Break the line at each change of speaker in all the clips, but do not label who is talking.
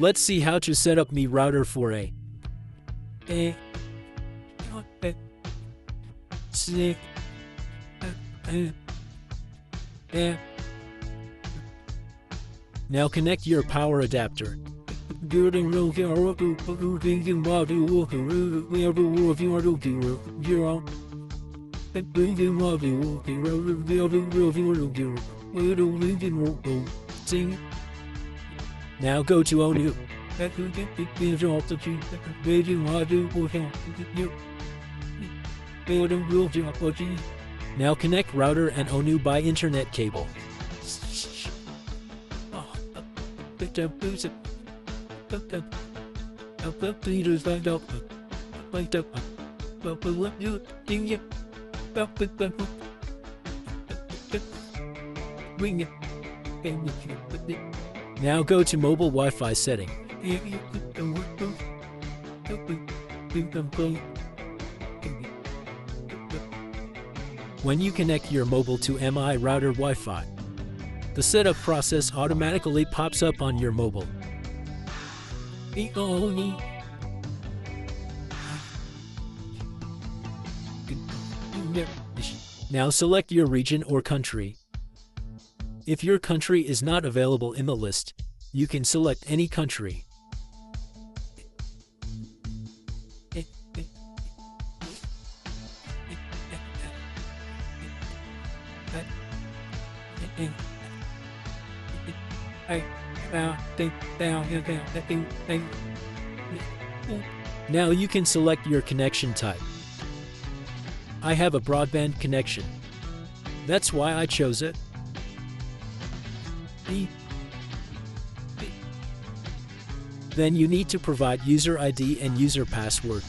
Let's see how to set up Mi Router for a Now connect your power adapter. Now go to ONU. Now connect router and ONU by internet cable. Now go to mobile Wi-Fi setting. When you connect your mobile to Mi Router Wi-Fi, the setup process automatically pops up on your mobile. Now select your region or country. If your country is not available in the list, you can select any country. Now you can select your connection type. I have a broadband connection. That's why I chose it. Then you need to provide user ID and user password.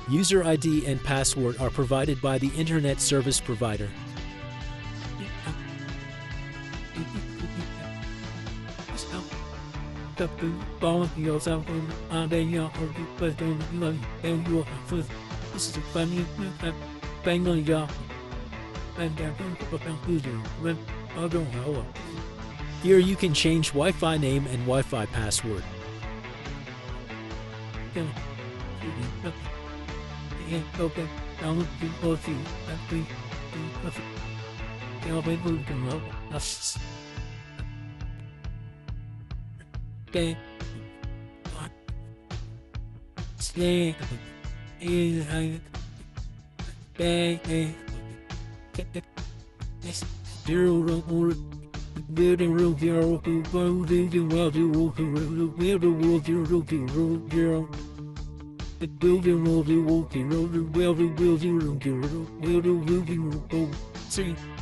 User ID and password are provided by the internet service provider. Here you can change Wi-Fi name and Wi-Fi password.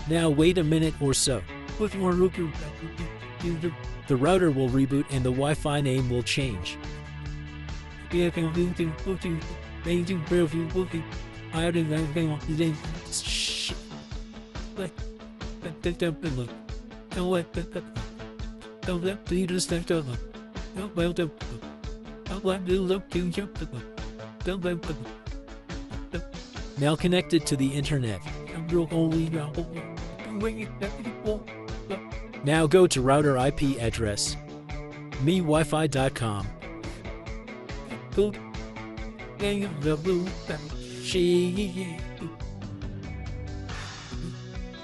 Now wait a minute or so. The router will reboot and the Wi-Fi name will change. Now connected to the internet. Now go to router IP address miwifi.com.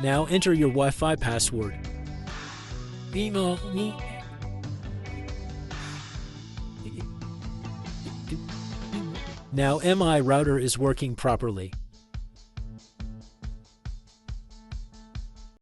Now enter your Wi-Fi password. Now Mi Router is working properly.